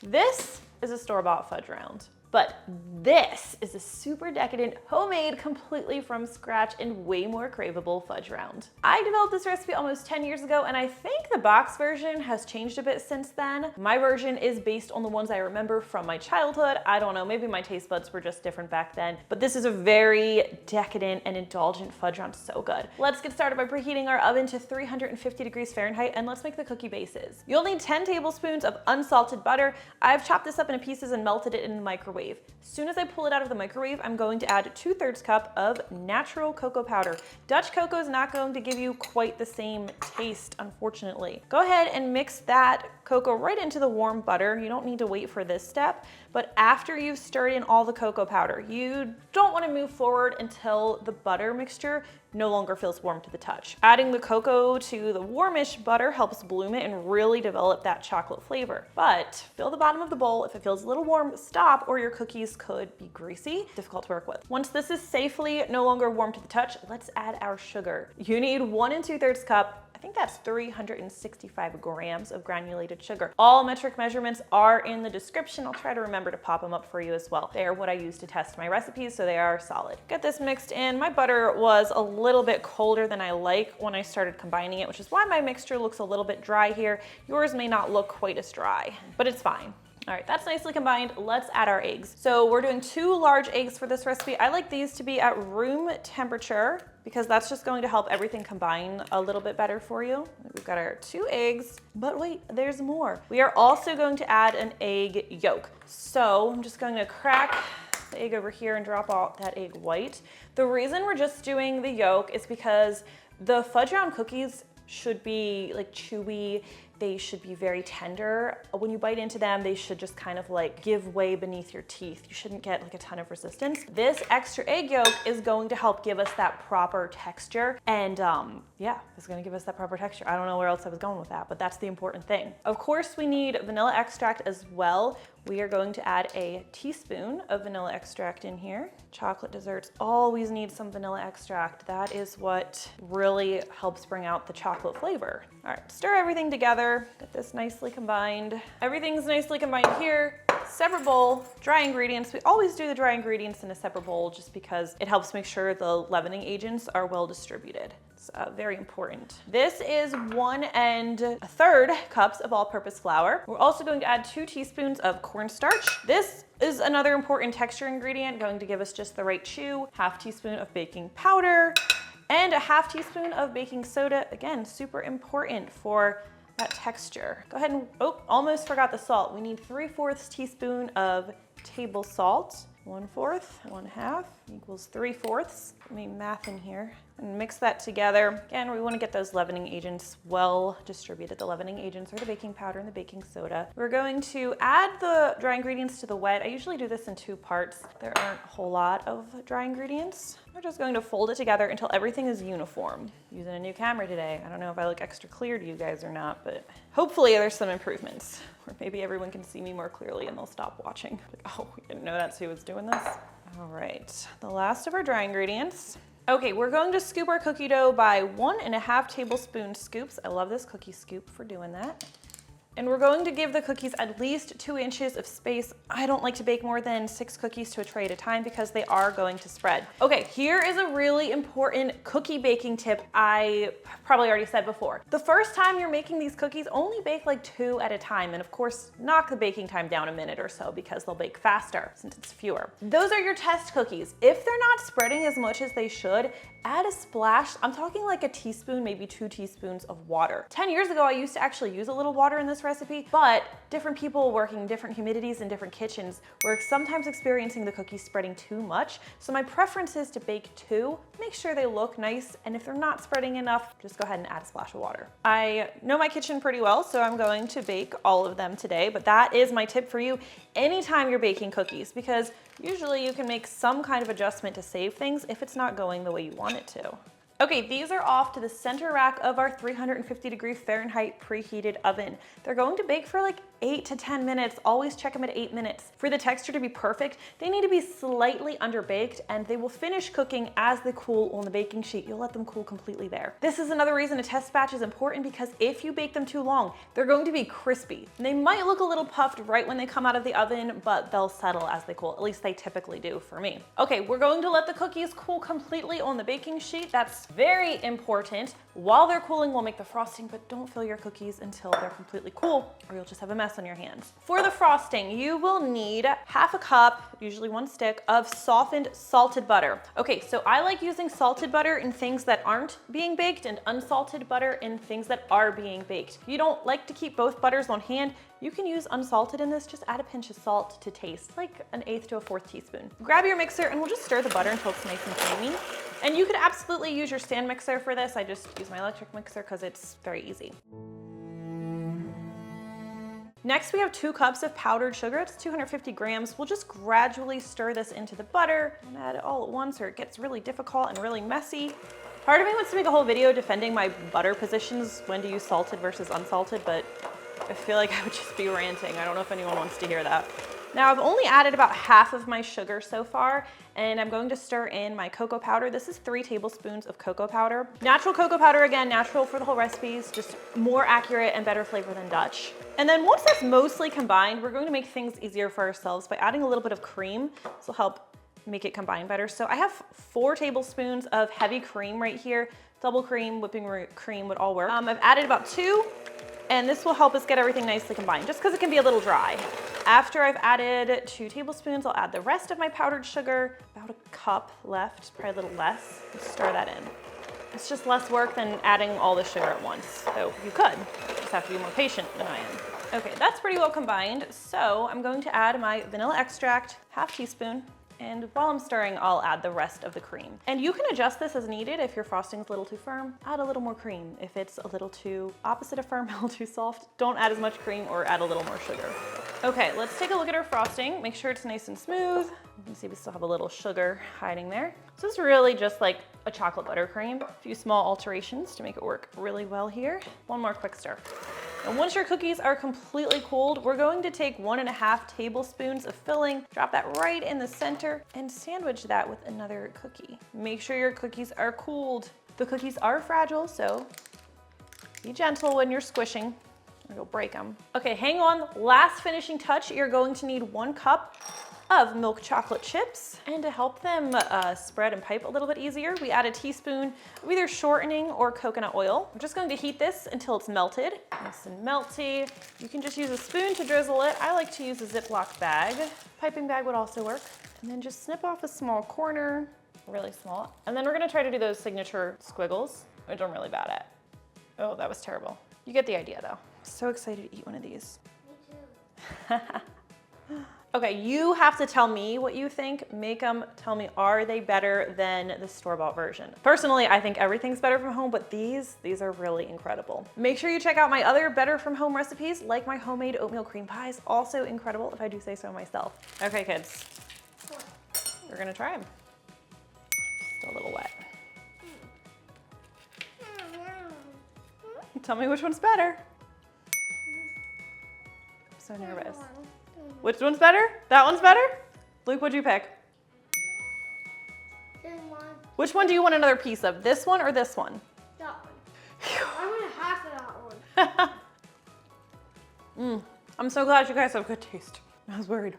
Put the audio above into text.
This is a store-bought fudge round. But this is a super decadent, homemade, completely from scratch, and way more craveable fudge round. I developed this recipe almost 10 years ago, and I think the box version has changed a bit since then. My version is based on the ones I remember from my childhood. I don't know, maybe my taste buds were just different back then, but this is a very decadent and indulgent fudge round, so good. Let's get started by preheating our oven to 350 degrees Fahrenheit, and let's make the cookie bases. You'll need 10 tablespoons of unsalted butter. I've chopped this up into pieces and melted it in the microwave. As soon as I pull it out of the microwave, I'm going to add 2/3 cup of natural cocoa powder. Dutch cocoa is not going to give you quite the same taste, unfortunately. Go ahead and mix that cocoa right into the warm butter. You don't need to wait for this step, but after you've stirred in all the cocoa powder, you don't want to move forward until the butter mixture no longer feels warm to the touch. Adding the cocoa to the warmish butter helps bloom it and really develop that chocolate flavor. But fill the bottom of the bowl. If it feels a little warm, stop, or your cookies could be greasy, difficult to work with. Once this is safely no longer warm to the touch, let's add our sugar. You need 1 2/3 cup. I think that's 365 grams of granulated sugar. All metric measurements are in the description. I'll try to remember to pop them up for you as well. They are what I use to test my recipes, so they are solid. Get this mixed in. My butter was a little bit colder than I like when I started combining it, which is why my mixture looks a little bit dry here. Yours may not look quite as dry, but it's fine. All right, that's nicely combined. Let's add our eggs. So we're doing 2 large eggs for this recipe. I like these to be at room temperature because that's just going to help everything combine a little bit better for you. We've got our 2 eggs, but wait, there's more. We are also going to add an egg yolk. So I'm just going to crack the egg over here and drop out that egg white. The reason we're just doing the yolk is because the fudge round cookies should be like chewy. They should be very tender. When you bite into them, they should just kind of like give way beneath your teeth. You shouldn't get like a ton of resistance. This extra egg yolk is going to help give us that proper texture. And yeah, it's gonna give us that proper texture. I don't know where else I was going with that, but that's the important thing. Of course, we need vanilla extract as well. We are going to add a teaspoon of vanilla extract in here. Chocolate desserts always need some vanilla extract. That is what really helps bring out the chocolate flavor. All right, stir everything together. Get this nicely combined. Everything's nicely combined here. Separate bowl, dry ingredients. We always do the dry ingredients in a separate bowl just because it helps make sure the leavening agents are well distributed. It's very important. This is 1 1/3 cups of all-purpose flour. We're also going to add 2 teaspoons of cornstarch. This is another important texture ingredient, going to give us just the right chew. 1/2 teaspoon of baking powder and a 1/2 teaspoon of baking soda. Again, super important for that texture. Go ahead and, oh, almost forgot the salt. We need 3/4 teaspoon of table salt. 1/4, 1/2 equals 3/4. Let me math in here and mix that together. Again, we want to get those leavening agents well distributed. The leavening agents are the baking powder and the baking soda. We're going to add the dry ingredients to the wet. I usually do this in 2 parts. There aren't a whole lot of dry ingredients. We're just going to fold it together until everything is uniform. Using a new camera today. I don't know if I look extra clear to you guys or not, but hopefully there's some improvements. Or maybe everyone can see me more clearly and they'll stop watching. Like, oh, we didn't know that's who was doing this. All right, the last of our dry ingredients. Okay, we're going to scoop our cookie dough by 1 1/2 tablespoon scoops. I love this cookie scoop for doing that. And we're going to give the cookies at least 2 inches of space. I don't like to bake more than 6 cookies to a tray at a time because they are going to spread. Okay, here is a really important cookie baking tip I probably already said before. The first time you're making these cookies, only bake like 2 at a time. And of course, knock the baking time down a minute or so because they'll bake faster since it's fewer. Those are your test cookies. If they're not spreading as much as they should, add a splash. I'm talking like a teaspoon, maybe 2 teaspoons of water. 10 years ago, I used to actually use a little water in this recipe, but different people working different humidities in different kitchens were sometimes experiencing the cookies spreading too much. So my preference is to bake 2, make sure they look nice, and if they're not spreading enough, just go ahead and add a splash of water. I know my kitchen pretty well, so I'm going to bake all of them today, but that is my tip for you anytime you're baking cookies, because usually you can make some kind of adjustment to save things if it's not going the way you want it to. Okay, these are off to the center rack of our 350 degree Fahrenheit preheated oven. They're going to bake for like 8 to 10 minutes. Always check them at 8 minutes. For the texture to be perfect, they need to be slightly underbaked, and they will finish cooking as they cool on the baking sheet. You'll let them cool completely there. This is another reason a test batch is important, because if you bake them too long, they're going to be crispy. They might look a little puffed right when they come out of the oven, but they'll settle as they cool. At least they typically do for me. Okay, we're going to let the cookies cool completely on the baking sheet. That's very important. While they're cooling, we'll make the frosting, but don't fill your cookies until they're completely cool, or you'll just have a mess on your hands. For the frosting, you will need half a cup, usually 1 stick, of softened salted butter. Okay, so I like using salted butter in things that aren't being baked and unsalted butter in things that are being baked. If you don't like to keep both butters on hand, you can use unsalted in this. Just add a pinch of salt to taste, like 1/8 to 1/4 teaspoon. Grab your mixer and we'll just stir the butter until it's nice and creamy. And you could absolutely use your stand mixer for this. I just use my electric mixer because it's very easy. Next, we have 2 cups of powdered sugar. It's 250 grams. We'll just gradually stir this into the butter and add it all at once, or it gets really difficult and really messy. Part of me wants to make a whole video defending my butter positions, when to use salted versus unsalted, but I feel like I would just be ranting. I don't know if anyone wants to hear that. Now, I've only added about half of my sugar so far, and I'm going to stir in my cocoa powder. This is 3 tablespoons of cocoa powder. Natural cocoa powder, again, natural for the whole recipes, just more accurate and better flavor than Dutch. And then once that's mostly combined, we're going to make things easier for ourselves by adding a little bit of cream. This will help make it combine better. So I have 4 tablespoons of heavy cream right here. Double cream, whipping cream would all work. I've added about 2. And this will help us get everything nicely combined, just because it can be a little dry. After I've added 2 tablespoons, I'll add the rest of my powdered sugar, about 1 cup left, probably a little less. Stir that in. It's just less work than adding all the sugar at once. So you could, you just have to be more patient than I am. Okay, that's pretty well combined. So I'm going to add my vanilla extract, 1/2 teaspoon. And while I'm stirring, I'll add the rest of the cream. And you can adjust this as needed. If your frosting's a little too firm, add a little more cream. If it's a little too opposite of firm, a little too soft, don't add as much cream or add a little more sugar. Okay, let's take a look at our frosting. Make sure it's nice and smooth. You can see we still have a little sugar hiding there. So it's really just like a chocolate buttercream. A few small alterations to make it work really well here. 1 more quick stir. And once your cookies are completely cooled, we're going to take 1.5 tablespoons of filling, drop that right in the center, and sandwich that with another cookie. Make sure your cookies are cooled. The cookies are fragile, so be gentle when you're squishing, or you'll break them. Okay, hang on. Last finishing touch, you're going to need 1 cup of milk chocolate chips. And to help them spread and pipe a little bit easier, we add a teaspoon of either shortening or coconut oil. We're just going to heat this until it's melted. Nice and melty. You can just use a spoon to drizzle it. I like to use a Ziploc bag. Piping bag would also work. And then just snip off a small corner, really small. And then we're gonna try to do those signature squiggles, which I'm really bad at. Oh, that was terrible. You get the idea though. So excited to eat one of these. Me too. Okay, you have to tell me what you think. Make them, tell me, are they better than the store-bought version? Personally, I think everything's better from home, but these are really incredible. Make sure you check out my other better from home recipes, like my homemade oatmeal cream pies, also incredible if I do say so myself. Okay, kids, we're gonna try them. Still a little wet. Tell me which one's better. I'm so nervous. Which one's better? That one's better? Luke, what'd you pick? This one. Which one do you want another piece of? This one or this one? That one. I want half of that one. I'm so glad you guys have good taste. I was worried.